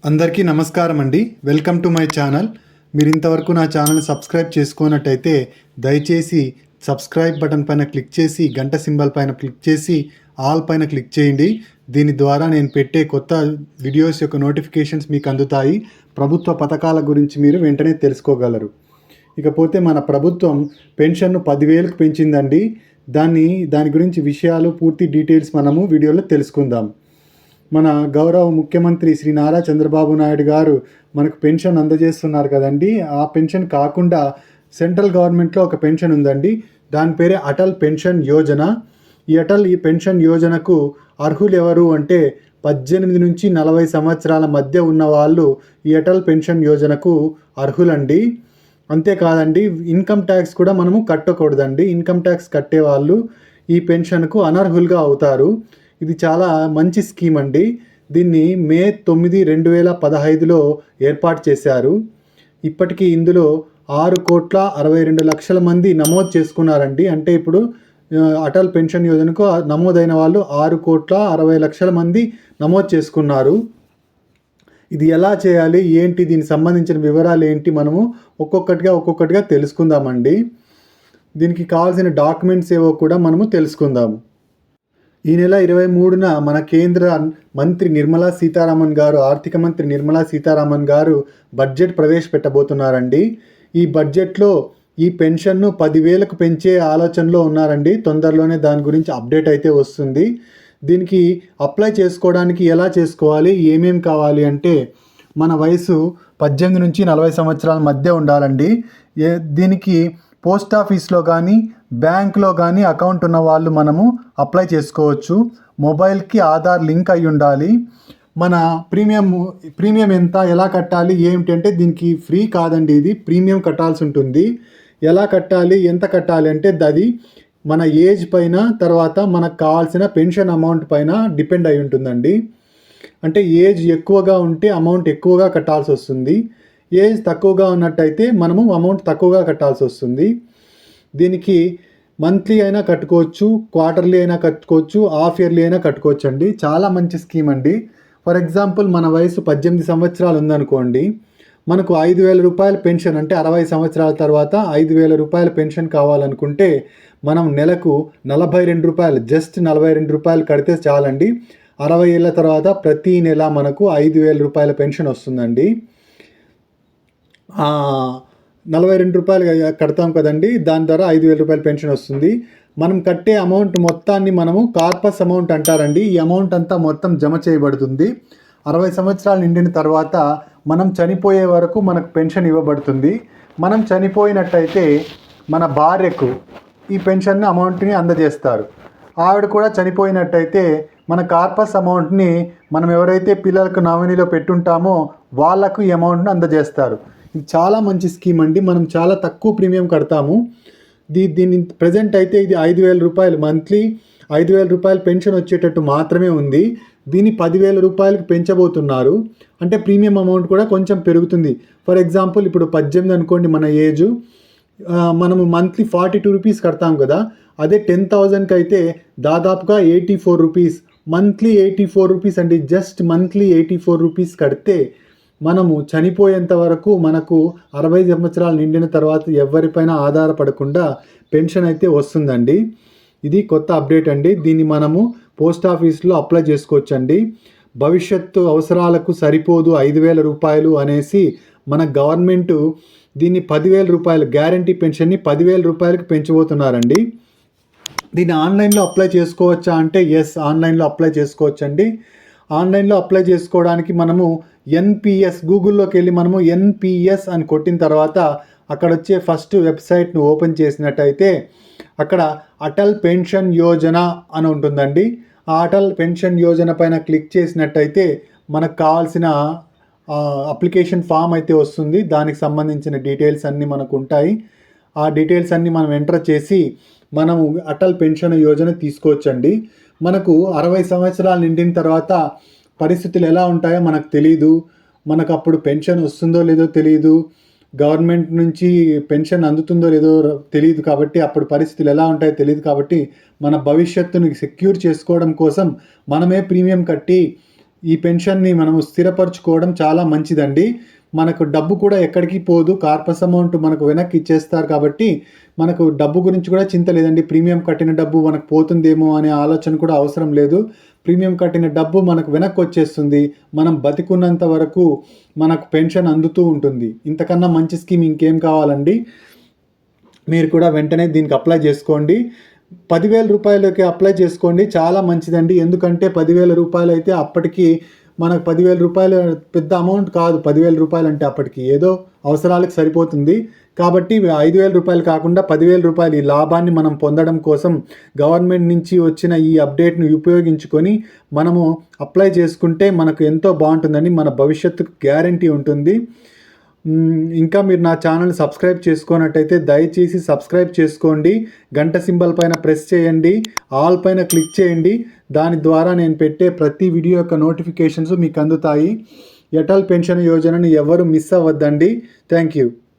అందరికీ నమస్కారం అండి. Welcome to my channel. మీరు ఇంతవరకు నా ఛానల్ని సబ్స్క్రైబ్ చేసుకున్నట్టయితే దయచేసి సబ్స్క్రైబ్ బటన్ పైన క్లిక్ చేసి గంట సింబల్ పైన క్లిక్ చేసి ఆల్ పైన క్లిక్ చేయండి. దీని ద్వారా నేను పెట్టే కొత్త వీడియోస్ యొక్క నోటిఫికేషన్స్ మీకు అందుతాయి. ప్రభుత్వ పథకాల గురించి మీరు వెంటనే తెలుసుకోగలరు. ఇకపోతే మన ప్రభుత్వం పెన్షన్ను 10,000కు పెంచిందండి. దాని గురించి విషయాలు పూర్తి డీటెయిల్స్ మనము వీడియోలో తెలుసుకుందాం. మన గౌరవ ముఖ్యమంత్రి శ్రీ నారా చంద్రబాబు నాయుడు గారు మనకు పెన్షన్ అందజేస్తున్నారు కదండి. ఆ పెన్షన్ కాకుండా సెంట్రల్ గవర్నమెంట్లో ఒక పెన్షన్ ఉందండి. దాని పేరే అటల్ పెన్షన్ యోజన. ఈ అటల్ పెన్షన్ యోజనకు అర్హులు ఎవరు అంటే 18 నుంచి 40 సంవత్సరాల మధ్య ఉన్న వాళ్ళు ఈ అటల్ పెన్షన్ యోజనకు అర్హులండి. అంతేకాదండి, ఇన్కమ్ ట్యాక్స్ కూడా మనము కట్టకూడదండి. ఇన్కమ్ ట్యాక్స్ కట్టే వాళ్ళు ఈ పెన్షన్కు అనర్హులుగా అవుతారు. ఇది చాలా మంచి స్కీమ్ అండి. దీన్ని మే 9, 2015లో ఏర్పాటు చేశారు. ఇప్పటికీ ఇందులో 6,62,00,000 మంది నమోదు చేసుకున్నారండి. అంటే ఇప్పుడు అటల్ పెన్షన్ యోజనకు నమోదైన వాళ్ళు 6,60,00,000 మంది నమోదు చేసుకున్నారు. ఇది ఎలా చేయాలి, ఏంటి, దీనికి సంబంధించిన వివరాలు ఏంటి, మనము ఒక్కొక్కటిగా తెలుసుకుందామండి. దీనికి కావాల్సిన డాక్యుమెంట్స్ ఏవో కూడా మనము తెలుసుకుందాము. ఈ నెల 23న మన కేంద్ర మంత్రి నిర్మలా సీతారామన్ గారు, ఆర్థిక మంత్రి నిర్మలా సీతారామన్ గారు బడ్జెట్ ప్రవేశపెట్టబోతున్నారండి. ఈ బడ్జెట్లో ఈ పెన్షన్ను 10,000కు పెంచే ఆలోచనలో ఉన్నారండి. తొందరలోనే దాని గురించి అప్డేట్ అయితే వస్తుంది. దీనికి అప్లై చేసుకోవడానికి ఎలా చేసుకోవాలి, ఏమేం కావాలి అంటే మన వయసు 18 నుంచి 40 సంవత్సరాల మధ్య ఉండాలండి. దీనికి పోస్ట్ ఆఫీస్లో కానీ బ్యాంక్లో కానీ అకౌంట్ ఉన్న వాళ్ళు మనము అప్లై చేసుకోవచ్చు. మొబైల్కి ఆధార్ లింక్ అయి ఉండాలి. మన ప్రీమియం ఎంత, ఎలా కట్టాలి, ఏమిటంటే దీనికి ఫ్రీ కాదండి, ఇది ప్రీమియం కట్టాల్సి ఉంటుంది. ఎలా కట్టాలి, ఎంత కట్టాలి అంటే అది మన ఏజ్ పైన, తర్వాత మనకు కావాల్సిన పెన్షన్ అమౌంట్ పైన డిపెండ్ అయి ఉంటుందండి. అంటే ఏజ్ ఎక్కువగా ఉంటే అమౌంట్ ఎక్కువగా కట్టాల్సి వస్తుంది. ఏజ్ తక్కువగా ఉన్నట్టయితే మనము అమౌంట్ తక్కువగా కట్టాల్సి వస్తుంది. దీనికి మంత్లీ అయినా కట్టుకోవచ్చు, క్వార్టర్లీ అయినా కట్టుకోవచ్చు, హాఫ్ ఇయర్లీ అయినా కట్టుకోవచ్చు అండి. చాలా మంచి స్కీమ్ అండి. ఫర్ ఎగ్జాంపుల్ మన వయసు 18 సంవత్సరాలు ఉందనుకోండి, మనకు 5,000 రూపాయల పెన్షన్, అంటే 60 సంవత్సరాల తర్వాత 5,000 రూపాయల పెన్షన్ కావాలనుకుంటే మనం నెలకు 42 రూపాయలు, జస్ట్ 42 రూపాయలు కడితే చాలండి. 60 ఏళ్ళ తర్వాత ప్రతి నెల మనకు 5,000 రూపాయల పెన్షన్ వస్తుందండి. 42 రూపాయలు కడతాం కదండి, దాని ద్వారా 5,000 రూపాయల పెన్షన్ వస్తుంది. మనం కట్టే అమౌంట్ మొత్తాన్ని మనము కార్పస్ అమౌంట్ అంటారండి. ఈ అమౌంట్ అంతా మొత్తం జమ చేయబడుతుంది. 60 సంవత్సరాలు నిండిన తర్వాత మనం చనిపోయే వరకు మనకు పెన్షన్ ఇవ్వబడుతుంది. మనం చనిపోయినట్టయితే మన భార్యకు ఈ పెన్షన్ అమౌంట్ని అందజేస్తారు. ఆవిడ కూడా చనిపోయినట్టయితే మన కార్పస్ అమౌంట్ని మనం ఎవరైతే పిల్లలకు నామినీలో పెట్టుంటామో వాళ్ళకు ఈ అమౌంట్ని అందజేస్తారు. ఇది చాలా మంచి స్కీమ్ అండి. మనం చాలా తక్కువ ప్రీమియం కడతాము. దీన్ని ప్రజెంట్ అయితే ఇది 5,000 రూపాయలు, మంత్లీ 5,000 రూపాయలు పెన్షన్ వచ్చేటట్టు మాత్రమే ఉంది. దీన్ని 10,000 రూపాయలకు పెంచబోతున్నారు. అంటే ప్రీమియం అమౌంట్ కూడా కొంచెం పెరుగుతుంది. ఫర్ ఎగ్జాంపుల్ ఇప్పుడు 18 అనుకోండి మన ఏజు, మనము మంత్లీ 42 రూపీస్ కడతాం కదా, అదే 10,000కి అయితే దాదాపుగా 84 రూపీస్, మంత్లీ 84 రూపీస్ అండి. జస్ట్ మంత్లీ 84 రూపీస్ కడితే మనము చనిపోయేంత వరకు మనకు 60 సంవత్సరాలు నిండిన తర్వాత ఎవరిపైన ఆధారపడకుండా పెన్షన్ అయితే వస్తుందండి. ఇది కొత్త అప్డేట్ అండి. దీన్ని మనము పోస్ట్ ఆఫీస్లో అప్లై చేసుకోవచ్చండి. భవిష్యత్తు అవసరాలకు సరిపోదు 5,000 రూపాయలు అనేసి మన గవర్నమెంటు దీన్ని 10,000 రూపాయలు, గ్యారంటీ పెన్షన్ని 10,000 రూపాయలకు పెంచబోతున్నారండి. దీన్ని ఆన్లైన్లో అప్లై చేసుకోవచ్చా అంటే ఎస్, ఆన్లైన్లో అప్లై చేసుకోవచ్చండి. ఆన్లైన్లో అప్లై చేసుకోవడానికి మనము ఎన్పిఎస్, గూగుల్లోకి వెళ్ళి మనము ఎన్పిఎస్ అని కొట్టిన తర్వాత అక్కడ వచ్చే ఫస్ట్ వెబ్సైట్ను ఓపెన్ చేసినట్టయితే అక్కడ అటల్ పెన్షన్ యోజన అని ఉంటుందండి. ఆ అటల్ పెన్షన్ యోజన పైన క్లిక్ చేసినట్టయితే మనకు కావాల్సిన అప్లికేషన్ ఫామ్ అయితే వస్తుంది. దానికి సంబంధించిన డీటెయిల్స్ అన్నీ మనకు ఉంటాయి. ఆ డీటెయిల్స్ అన్నీ మనం ఎంటర్ చేసి మనము అటల్ పెన్షన్ యోజన తీసుకోవచ్చండి. మనకు 60 సంవత్సరాలు నిండిన తర్వాత పరిస్థితులు ఎలా ఉంటాయో మనకు తెలియదు. మనకు అప్పుడు పెన్షన్ వస్తుందో లేదో తెలియదు, గవర్నమెంట్ నుంచి పెన్షన్ అందుతుందో లేదో తెలియదు. కాబట్టి అప్పుడు పరిస్థితులు ఎలా ఉంటాయో తెలియదు. కాబట్టి మన భవిష్యత్తును సెక్యూర్ చేసుకోవడం కోసం మనమే ప్రీమియం కట్టి ఈ పెన్షన్ని మనము స్థిరపరచుకోవడం చాలా మంచిదండి. మనకు డబ్బు కూడా ఎక్కడికి పోదు. కార్పస్ అమౌంట్ మనకు వెనక్కి ఇచ్చేస్తారు కాబట్టి మనకు డబ్బు గురించి కూడా చింత లేదండి. ప్రీమియం కట్టిన డబ్బు మనకు పోతుందేమో అనే ఆలోచన కూడా అవసరం లేదు. ప్రీమియం కట్టిన డబ్బు మనకు వెనక్కి వచ్చేస్తుంది. మనం బతికున్నంత వరకు మనకు పెన్షన్ అందుతూ ఉంటుంది. ఇంతకన్నా మంచి స్కీమ్ ఇంకేం కావాలండి. మీరు కూడా వెంటనే దీనికి అప్లై చేసుకోండి. 10,000 రూపాయలకి అప్లై చేసుకోండి, చాలా మంచిదండి. ఎందుకంటే 10,000 రూపాయలు అయితే అప్పటికి మనకు 10,000 రూపాయలు పెద్ద అమౌంట్ కాదు. 10,000 రూపాయలు అంటే అప్పటికి ఏదో అవసరాలకు సరిపోతుంది. కాబట్టి 5,000 రూపాయలు కాకుండా 10,000 రూపాయలు ఈ లాభాన్ని మనం పొందడం కోసం గవర్నమెంట్ నుంచి వచ్చిన ఈ అప్డేట్ను ఉపయోగించుకొని మనము అప్లై చేసుకుంటే మనకు ఎంతో బాగుంటుందని, మన భవిష్యత్తుకు గ్యారంటీ ఉంటుంది. ఇంకా మీరు నా ఛానల్ సబ్స్క్రైబ్ చేసుకున్నట్టయితే దయచేసి సబ్స్క్రైబ్ చేసుకోండి. గంట సింబల్ పైన ప్రెస్ చేయండి, ఆల్ పైన క్లిక్ చేయండి. దాని ద్వారా నేను పెట్టే ప్రతి వీడియో యొక్క నోటిఫికేషన్స్ మీకు అందుతాయి. అటల్ పెన్షన్ యోజనను ఎవరు మిస్ అవ్వద్దండి. Thank you.